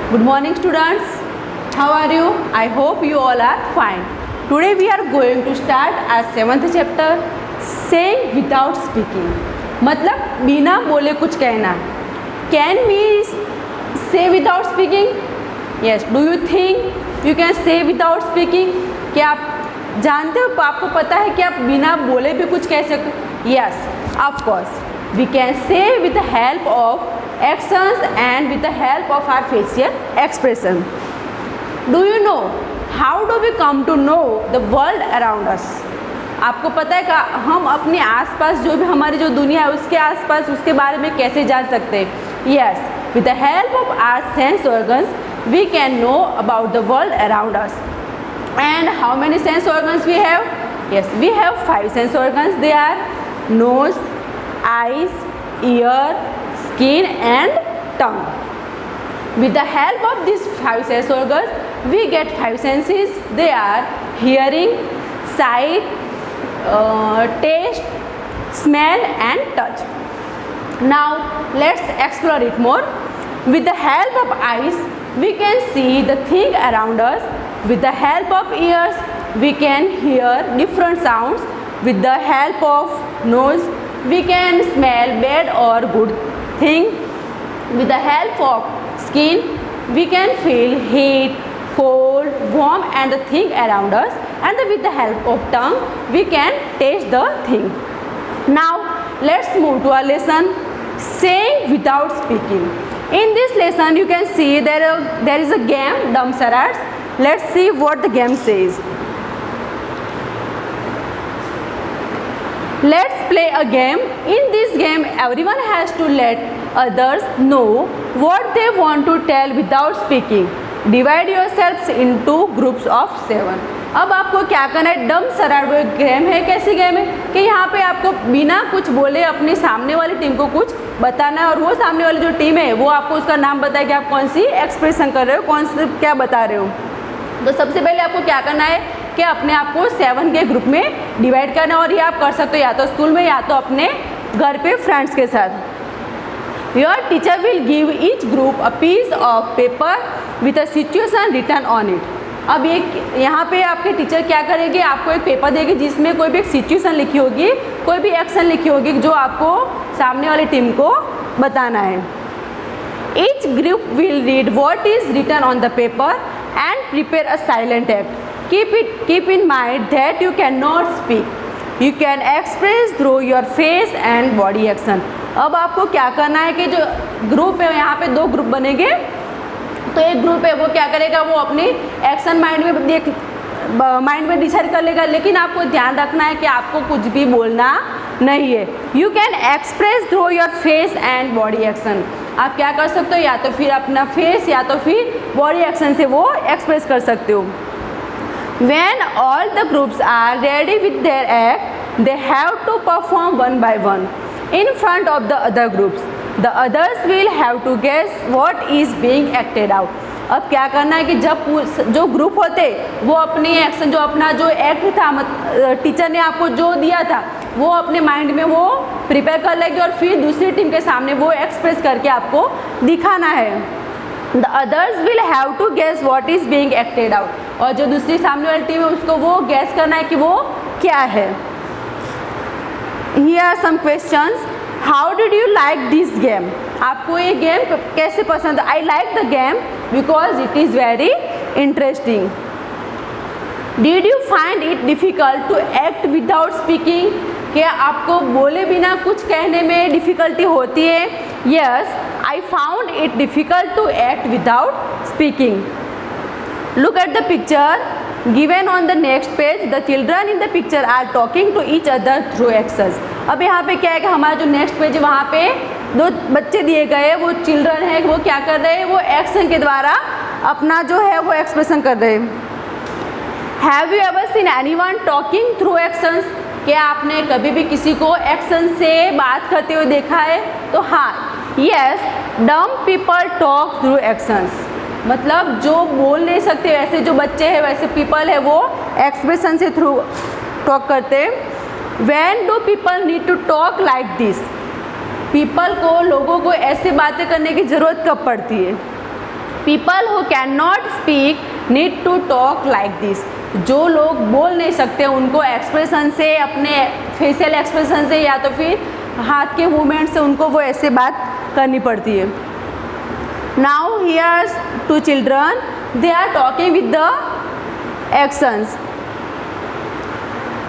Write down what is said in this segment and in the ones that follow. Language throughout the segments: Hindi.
Good morning students. How are you? I hope you all are fine. Today we are going to start our 7th chapter, saying without speaking. मतलब बिना बोले कुछ कहना. Can we say without speaking? Yes. Do you think you can say without speaking? क्या आप जानते हो, आपको पता है कि आप बिना बोले भी कुछ कह सकते? Yes, of course. We can say with the help of actions and with the help of our facial expression. Do you know how do we come to know the world around us? आपको पता है कि हम अपने आसपास जो भी हमारी जो दुनिया है उसके आसपास उसके बारे में कैसे जान सकते हैं? Yes, with the help of our sense organs we can know about the world around us. And how many sense organs we have? Yes, we have 5 sense organs. They are nose, eyes, ear, skin and tongue. With the help of these 5 sense organs, we get 5 senses. They are hearing, sight, taste, smell and touch. Now let's explore it more. With the help of eyes, we can see the thing around us. With the help of ears, we can hear different sounds. With the help of nose, we can smell bad or good thing. With the help of skin, we can feel heat, cold, warm and the thing around us. And with the help of tongue, we can taste the thing. Now let's move to our lesson, saying without speaking. In this lesson, you can see there is a game, Dumb Charades. Let's see what the game says. Let's play a game. In this game, everyone has to let others know what they want to tell without speaking. Divide yourselves into groups of 7. अब आपको क्या करना है? डम शराड वो एक गेम है. कैसी गेम है कि यहाँ पे आपको बिना कुछ बोले अपने सामने वाली टीम को कुछ बताना है और वो सामने वाली जो टीम है वो आपको उसका नाम बताए कि आप कौन सी एक्सप्रेशन कर रहे हो, कौन से क्या बता रहे हो. तो सबसे पहले आपको क्या करना है कि अपने आप को 7 के ग्रुप में डिवाइड करना है और ये आप कर सकते हो या तो स्कूल में या तो अपने घर पे फ्रेंड्स के साथ. Your teacher will give each group a piece of paper with a situation written on it. अब ये यहाँ पे आपके टीचर क्या करेंगे, आपको एक पेपर देगी जिसमें कोई भी एक सिचुएशन लिखी होगी, कोई भी एक्शन लिखी होगी जो आपको सामने वाली टीम को बताना है. Each group will read what is written on the paper and prepare a silent act. Keep in mind that you cannot speak. You can express through your face and body action. अब आपको क्या करना है कि जो ग्रुप है यहाँ पे 2 ग्रुप बनेंगे. तो एक ग्रुप है वो क्या करेगा, वो अपनी एक्शन माइंड में डिसाइड कर लेगा, लेकिन आपको ध्यान रखना है कि आपको कुछ भी बोलना नहीं है. You can express through your face and body action. आप क्या कर सकते हो, या तो फिर अपना फेस या तो फिर बॉडी एक्शन से वो एक्सप्रेस कर सकते हो. When all the groups are ready with their act, they have to perform one by one in front of the other groups. The others will have to guess what is being acted out. अब क्या करना है कि जब जो ग्रुप होते वो अपनी एक्शन जो अपना जो एक्ट था टीचर ने आपको जो दिया था वो अपने माइंड में वो प्रिपेयर कर लेगी और फिर दूसरी टीम के सामने वो एक्सप्रेस करके आपको दिखाना है. The others will have to guess what is being acted out. और जो दूसरी सामने वाली टीम है उसको वो गेस करना है कि वो क्या है. Here are some questions. How did you like this game? आपको ये गेम कैसे पसंद? I like the game because it is very interesting. Did you find it difficult to act without speaking? क्या आपको बोले बिना कुछ कहने में डिफ़िकल्टी होती है? Yes, I found it difficult to act without speaking. Look at the picture given on the next page. The children in the picture are talking to each other through actions. अब यहाँ पे क्या है कि हमारा जो नेक्स्ट पेज है वहाँ पे 2 बच्चे दिए गए, वो चिल्ड्रन है, वो क्या कर रहे हैं, वो एक्शन के द्वारा अपना जो है वो एक्सप्रेशन कर रहे हैं. Have you ever seen anyone talking through actions? क्या आपने कभी भी किसी को एक्शन से बात करते हुए देखा है? तो हाँ, yes, dumb people talk through actions. मतलब जो बोल नहीं सकते वैसे जो बच्चे हैं वैसे पीपल है वो एक्सप्रेशन से थ्रू टॉक करते हैं. When do people need to talk like this? People को लोगों को ऐसे बातें करने की ज़रूरत कब पड़ती है? People who can not speak need to talk like this. जो लोग बोल नहीं सकते उनको एक्सप्रेशन से, अपने फेशियल एक्सप्रेशन से या तो फिर हाथ के मूवमेंट से उनको वो ऐसे बात करनी पड़ती है। Now here's two children, they are talking with the actions.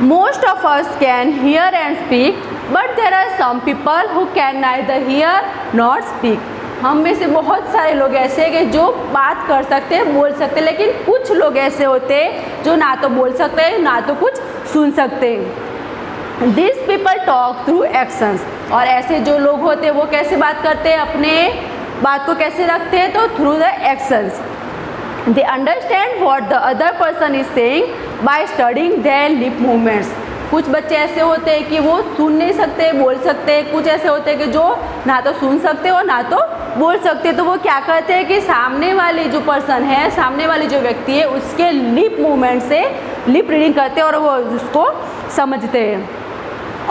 Most of us can hear and speak, but there are some people who can neither hear nor speak. हम में से बहुत सारे लोग ऐसे हैं कि जो बात कर सकते हैं, बोल सकते हैं, लेकिन कुछ लोग ऐसे होते हैं जो ना तो बोल सकते हैं ना तो कुछ सुन सकते हैं। These people talk through actions. और ऐसे जो लोग होते हैं वो कैसे बात करते हैं, अपने बात को कैसे रखते हैं, तो through the actions. They understand what the other person is saying by studying their lip movements. कुछ बच्चे ऐसे होते हैं कि वो सुन नहीं सकते, बोल सकते हैं। कुछ ऐसे होते हैं कि जो ना तो सुन सकते और ना तो बोल सकते। तो वो क्या करते हैं कि सामने वाली जो पर्सन है, सामने वाली जो व्यक्ति है, उसके लिप मूवमेंट से लिप रीडिंग करते हैं और वो उसको समझते हैं।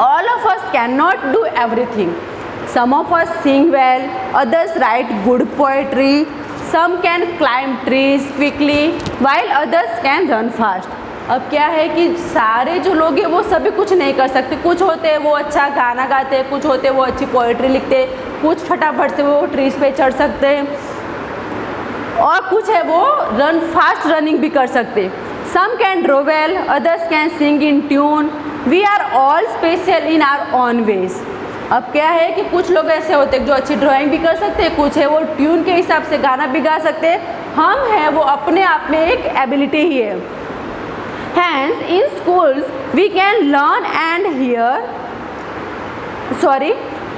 All of us cannot do everything. Some of us sing well, others write good poetry. Some can climb trees quickly, while others can run fast. अब क्या है कि सारे जो लोग हैं वो सभी कुछ नहीं कर सकते। कुछ होते हैं वो अच्छा गाना गाते हैं, कुछ होते हैं वो अच्छी पोइट्री लिखते हैं, कुछ फटाफट से वो ट्रीज पे चढ़ सकते हैं, और कुछ है वो फास्ट रनिंग भी कर सकते। Some can draw well, others can sing in tune. We are all special in our own ways. अब क्या है कि कुछ लोग ऐसे होते हैं जो अच्छी ड्राइंग भी कर सकते हैं, कुछ है वो ट्यून के हिसाब से गाना भी गा सकते हैं। हम हैं वो अपने आप में एक एबिलिटी ही है। Hence in schools we can learn and hear.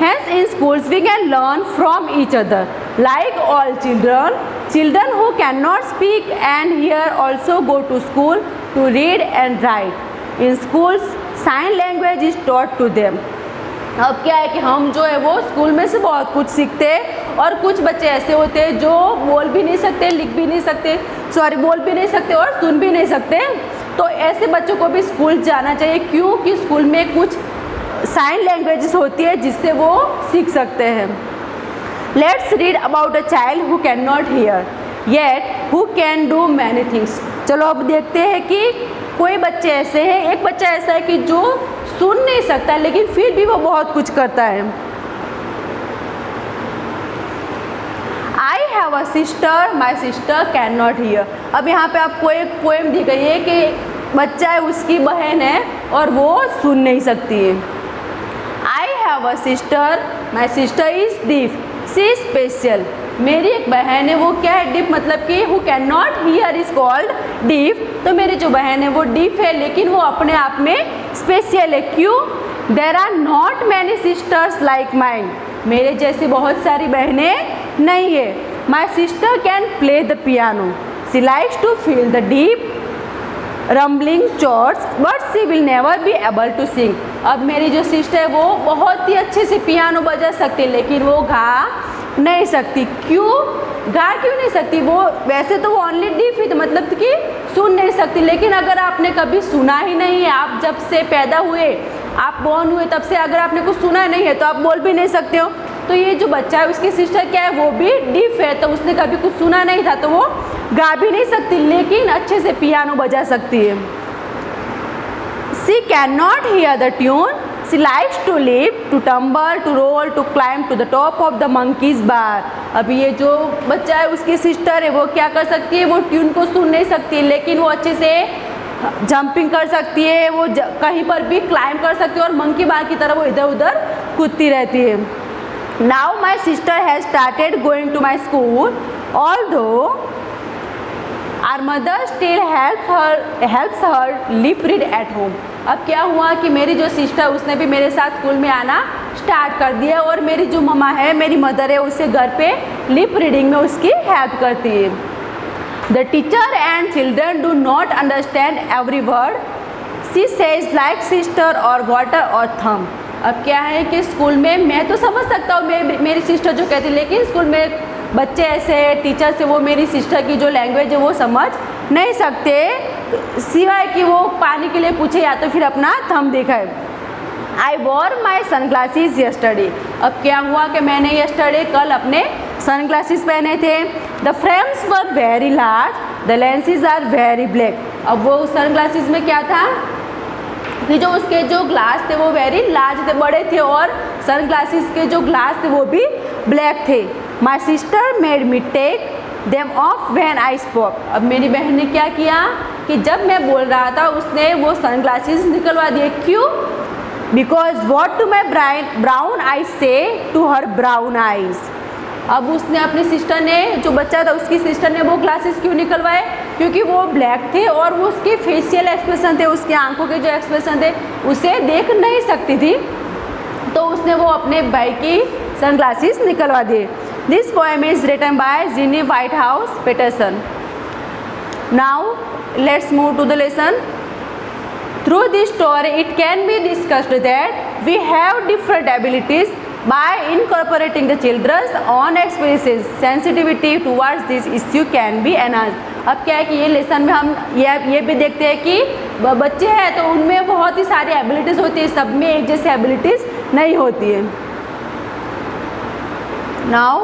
Hence in schools we can learn from each other. Like all children, children who cannot speak and hear also go to school to read and write. In schools, sign language is taught to them. अब क्या है कि हम जो है वो स्कूल में से बहुत कुछ सीखते हैं, और कुछ बच्चे ऐसे होते हैं जो बोल भी नहीं सकते, लिख भी नहीं सकते, बोल भी नहीं सकते और सुन भी नहीं सकते। तो ऐसे बच्चों को भी स्कूल जाना चाहिए, क्योंकि स्कूल में कुछ साइन लैंग्वेजेस होती है जिससे वो सीख सकते हैं। Let's read about a child who can not here yet who can do many things. चलो अब देखते हैं कि कोई बच्चे ऐसे हैं, एक बच्चा ऐसा है कि जो सुन नहीं सकता लेकिन फिर भी वो बहुत कुछ करता है। I have a sister, my sister can not here. अब यहाँ पे आपको एक पोएम दी गई है कि बच्चा है, उसकी बहन है और वो सुन नहीं सकती है। I have a sister, my sister is deaf, she is special. मेरी एक बहन है, वो क्या है, डीफ मतलब कि who can not here is called deaf. तो मेरी जो बहन है वो डीफ है, लेकिन वो अपने आप में स्पेशल है। क्यों? There are not many sisters like mine. मेरे जैसी बहुत सारी बहनें नहीं है। My sister can play the piano, she likes to feel the deep rumbling chords, but she will never be able to sing. अब मेरी जो सिस्टर है वो बहुत ही अच्छे से पियानो बजा सकती है, लेकिन वो गा नहीं सकती। क्यों गा क्यों नहीं सकती? वो वैसे तो वो ओनली डीफ ही, मतलब कि सुन नहीं सकती। लेकिन अगर आपने कभी सुना ही नहीं है, आप जब से पैदा हुए, आप बॉर्न हुए, तब से अगर आपने कुछ सुना नहीं है तो आप बोल भी नहीं सकते हो। तो ये जो बच्चा है उसकी सिस्टर क्या है, वो भी डीफ है, तो उसने कभी कुछ सुना नहीं था तो वो गा भी नहीं सकती, लेकिन अच्छे से पियानो बजा सकती है। She can not hear the tune, she likes to live, to tumble, to roll, to climb to the top of the monkeys bar. अभी ये जो बच्चा है उसकी सिस्टर है, वो क्या कर सकती है, वो ट्यून को सुन नहीं सकती, लेकिन वो अच्छे से जंपिंग कर सकती है, वो कहीं पर भी क्लाइंब कर सकती है और मंकी बार की तरह वो इधर उधर कूदती रहती है। Now my sister has started going to my school, although our mother still helps her lip read at home. अब क्या हुआ कि मेरी जो सिस्टर उसने भी मेरे साथ स्कूल में आना स्टार्ट कर दिया, और मेरी जो मम्मा है, मेरी मदर है, उसे घर पे लिप रीडिंग में उसकी हेल्प करती है। The teacher and children do not understand every word she says, like sister or water or thumb. अब क्या है कि स्कूल में मैं तो समझ सकता हूँ मेरी सिस्टर जो कहती है, लेकिन स्कूल में बच्चे ऐसे टीचर से वो मेरी सिस्टर की जो लैंग्वेज है वो समझ नहीं सकते, सिवाय कि वो पानी के लिए पूछे या तो फिर अपना थंब दिखाए। आई वॉर माई सन ग्लासेस यस्टरडे। अब क्या हुआ कि मैंने यस्टरडे कल अपने सन ग्लासेस पहने थे। The frames were very large, the lenses are very black. अब वो सन ग्लासेस में क्या था कि जो उसके जो ग्लास थे वो वेरी लार्ज थे, बड़े थे, और सन ग्लासेस के जो ग्लास थे वो भी ब्लैक थे। My sister made me take them off when I spoke. अब मेरी बहन ने क्या किया कि जब मैं बोल रहा था उसने वो सन ग्लासेस निकलवा दिए। क्यों? Because what to my brown eye say to her brown eyes. अब उसने अपनी सिस्टर ने, जो बच्चा था उसकी सिस्टर ने वो ग्लासेस क्यों निकलवाए? क्योंकि वो ब्लैक थे और वो उसके फेशियल एक्सप्रेशन थे, उसकी आंखों के जो एक्सप्रेशन थे उसे देख नहीं सकती थी, तो उसने वो अपने भाई की सन ग्लासेस निकलवा दिए। This poem is written by Jeannie Whitehouse Peterson. Now let's move to the lesson. Through this story, it can be discussed that we have different abilities by incorporating the children's own experiences. Sensitivity towards this issue can be enhanced. अब क्या है कि ये लेसन में हम ये भी देखते हैं कि बच्चे हैं तो उनमें बहुत ही सारी एबिलिटीज़ होती है, सब में एक जैसी एबिलिटीज़ नहीं होती है। Now,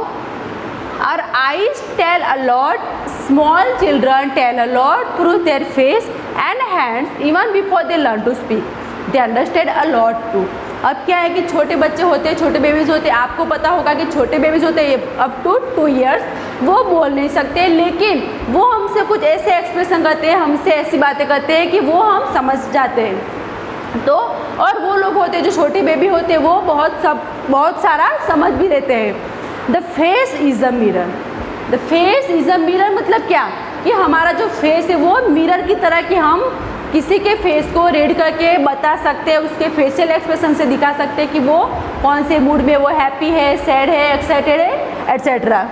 our eyes tell a lot. Small children tell a lot through their face and hands even before they learn to speak. They understand a lot too. अब क्या है कि छोटे बच्चे होते हैं, छोटे बेबीज़ होते हैं, आपको पता होगा कि छोटे बेबीज़ होते हैं अप टू 2 years, वो बोल नहीं सकते, लेकिन वो हमसे कुछ ऐसे एक्सप्रेशन करते हैं, हमसे ऐसी बातें करते हैं कि वो हम समझ जाते हैं। तो और वो लोग होते हैं जो छोटे बेबी होते हैं वो बहुत सारा समझ भी लेते हैं। The face is a mirror. The face is a mirror मतलब क्या कि हमारा जो फेस है वो मिरर की तरह, कि हम किसी के फेस को रीड करके बता सकते हैं, उसके फेशियल एक्सप्रेशन से दिखा सकते हैं कि वो कौन से मूड में, वो हैप्पी है, सैड है, एक्साइटेड है, etcetera.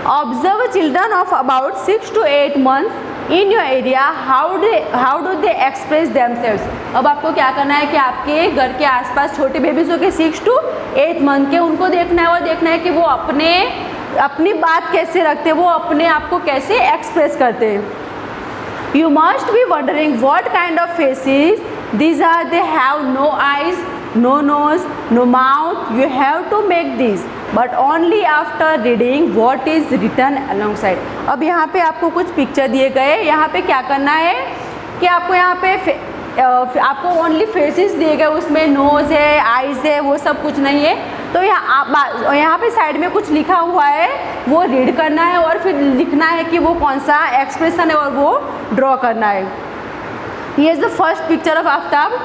Observe children of about 6 to 8 months in your area, how do they express themselves. अब आपको क्या करना है कि आपके घर के आसपास छोटे बेबीज़ हो के 6 to 8 month के, उनको देखना है और देखना है कि वो अपनी बात कैसे रखते हैं, वो अपने आप को कैसे एक्सप्रेस करते हैं। You must be wondering what kind of faces these are. They have no eyes, no nose, no mouth. You have to make this but only after reading what is written alongside. अब यहाँ पे आपको कुछ पिक्चर दिए गए, यहाँ पे क्या करना है कि आपको यहाँ पे आपको ओनली फेसेस दिए गए, उसमें नोज़ है, आइज़ है, वो सब कुछ नहीं है। तो यहाँ पे साइड में कुछ लिखा हुआ है, वो रीड करना है और फिर लिखना है कि वो कौन सा एक्सप्रेशन है और वो ड्रॉ करना है। Here is the first picture of Aftab.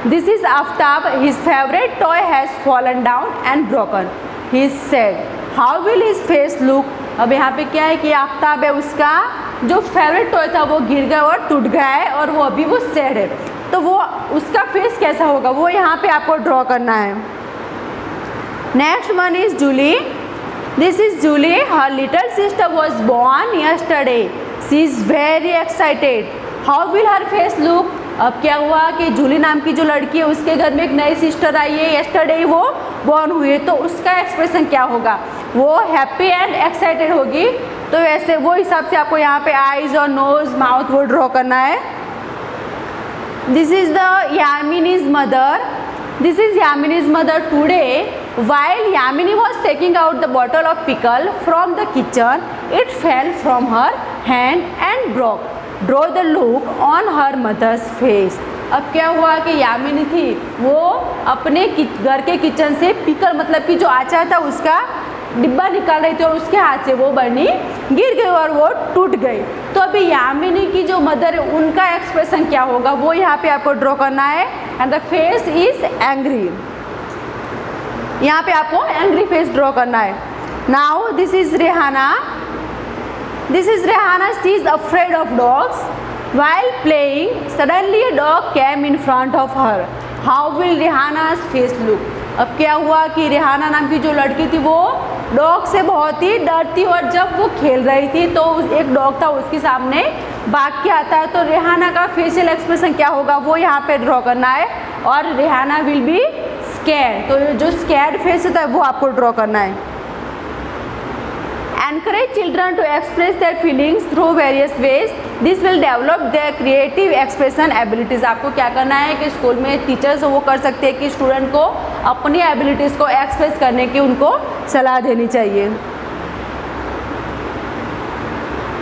This is Aftab. His favorite toy has fallen down and broken. He is sad. How will his face look? अब यहाँ पे क्या है कि आफ्ताब है, उसका जो फेवरेट टॉय था वो गिर गया और टूट गया है और वो अभी वो सैड है, तो वो उसका फेस कैसा होगा वो यहाँ पे आपको ड्रॉ करना है। Next one is Julie. This is Julie. Her little sister was born yesterday. She is very excited. How will her face look. अब क्या हुआ कि जूली नाम की जो लड़की है उसके घर में एक नई सिस्टर आई है, यस्टरडे वो बॉर्न हुई है, तो उसका एक्सप्रेशन क्या होगा, वो हैप्पी एंड एक्साइटेड होगी। तो ऐसे वो हिसाब से आपको यहाँ पे आईज और नोज, माउथ वो ड्रॉ करना है। This is the Yamini's mother. This is Yamini's mother. Today while Yamini was taking out the bottle of pickle from the kitchen, it fell from her hand and broke. Draw the look on her mother's face. अब क्या हुआ कि यामिनी थी वो अपने घर के किचन से पिकल मतलब कि जो अचार था उसका डिब्बा निकाल रही थी और उसके हाथ से वो बर्नी गिर गई और वो टूट गई। तो अभी यामिनी की जो मदर है उनका एक्सप्रेशन क्या होगा वो यहाँ पे आपको ड्रॉ करना है। And the face is angry. यहाँ पे आपको एंग्री फेस ड्रॉ करना है। Now this is Rehana. This is Rehana. She is afraid of dogs. While playing, suddenly a dog came in front of her. How will Rehana's face look? अब क्या हुआ कि रेहाना नाम की जो लड़की थी वो डॉग से बहुत ही डरती, और जब वो खेल रही थी तो एक डॉग था उसके सामने भाग के आता है, तो रेहाना का फेशियल एक्सप्रेशन क्या होगा वो यहाँ पे ड्रॉ करना है। और रेहाना विल बी स्कैर्ड, तो जो स्कैर्ड फेस होता है वो आपको ड्रॉ करना है। Encourage children to express their feelings through various ways. This will develop their creative expression abilities. आपको क्या करना है कि स्कूल में टीचर्स वो कर सकते हैं कि स्टूडेंट को अपनी एबिलिटीज़ को एक्सप्रेस करने की उनको सलाह देनी चाहिए।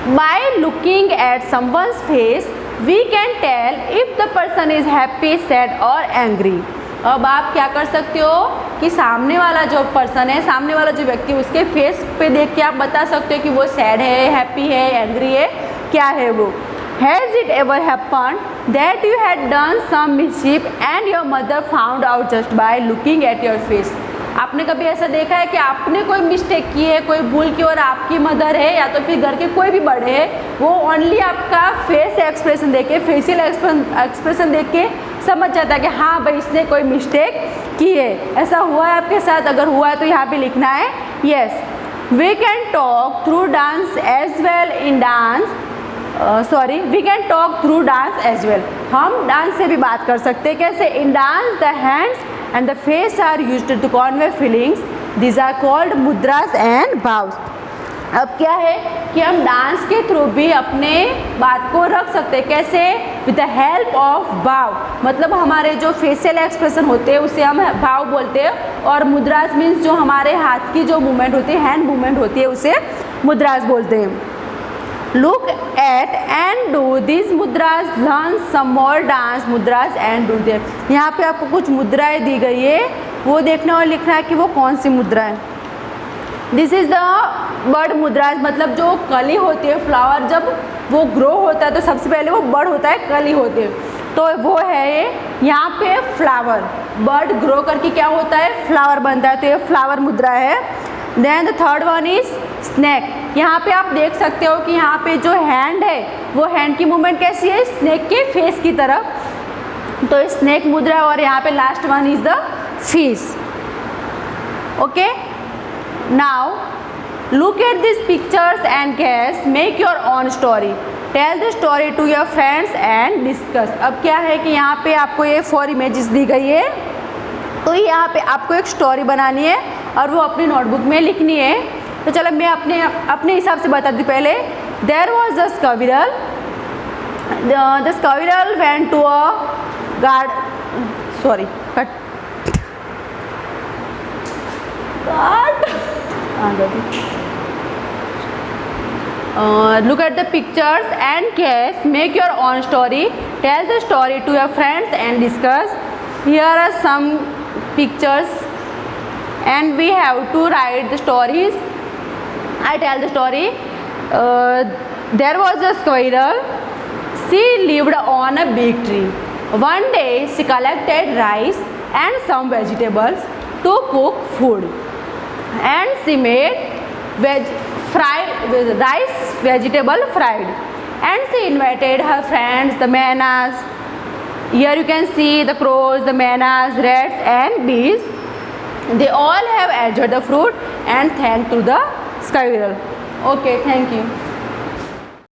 By looking at someone's face, we can tell if the person is happy, sad or angry. अब आप क्या कर सकते हो कि सामने वाला जो पर्सन है, सामने वाला जो व्यक्ति, उसके फेस पे देख के आप बता सकते हो कि वो सैड है, हैप्पी है, एंग्री है, क्या है वो. Has it ever happened that you had done some mischief and your mother found out just by looking at your face? आपने कभी ऐसा देखा है कि आपने कोई मिस्टेक की है, कोई भूल की, और आपकी मदर है या तो फिर घर के कोई भी बड़े हैं, वो ओनली आपका फेस एक्सप्रेशन देख के, फेशियल एक्सप्रेशन देख के समझ जाता है कि हाँ भाई इसने कोई मिस्टेक की है. ऐसा हुआ है आपके साथ? अगर हुआ है तो यहाँ पे लिखना है yes. We can talk through dance as well in dance. We can talk through dance as well. हम डांस से भी बात कर सकते हैं. कैसे? In dance the hands and the face are used to convey feelings. These are called mudras and bhavs. अब क्या है कि हम डांस के थ्रू भी अपने बात को रख सकते हैं. कैसे? विद द हेल्प ऑफ भाव. मतलब हमारे जो फेशियल एक्सप्रेशन होते हैं उसे हम भाव बोलते हैं, और मुद्रास मीन्स जो हमारे हाथ की जो मूवमेंट होती है, हैंड मूवमेंट होती है, उसे मुद्रास बोलते हैं. Look at and do these mudras. Learn some more dance mudras and do them. यहाँ पे आपको कुछ मुद्राएं दी गई है, वो देखना और लिखना है कि वो कौन सी मुद्रा है. This is the bird मुद्राज. मतलब जो कली होती है, फ्लावर जब वो ग्रो होता है तो सबसे पहले वो बर्ड होता है, कली होती है, तो वो है ये. यहाँ पे फ्लावर, बर्ड ग्रो करके क्या होता है, फ्लावर बनता है, तो ये फ्लावर मुद्रा है. Then the third one is snake. यहाँ पे आप देख सकते हो कि यहाँ पे जो हैंड है, वो हैंड की मूवमेंट कैसी है, स्नैक के फेस की तरफ, तो स्नैक मुद्रा. और यहाँ पे last one is the fish. Okay, now look at this pictures and guess, make your own story. Tell the story to your friends and discuss. अब क्या है कि यहाँ पे आपको ये 4 इमेजेस दी गई है, तो यहाँ पे आपको एक स्टोरी बनानी है और वो अपनी नोटबुक में लिखनी है. तो चलो मैं अपने हिसाब से बता दूँ. पहले there was the squirrel. The squirrel went to a look at the pictures and guess, make your own story, tell the story to your friends and discuss. Here are some pictures and we have to write the stories. I tell the story. There was a squirrel. She lived on a big tree. One day she collected rice and some vegetables to cook food, and she made vegetable fried, and she invited her friends, the manas. Here you can see the crows, the manas, rats and bees. They all have enjoyed the fruit and thanked to the squirrel. Okay, thank you.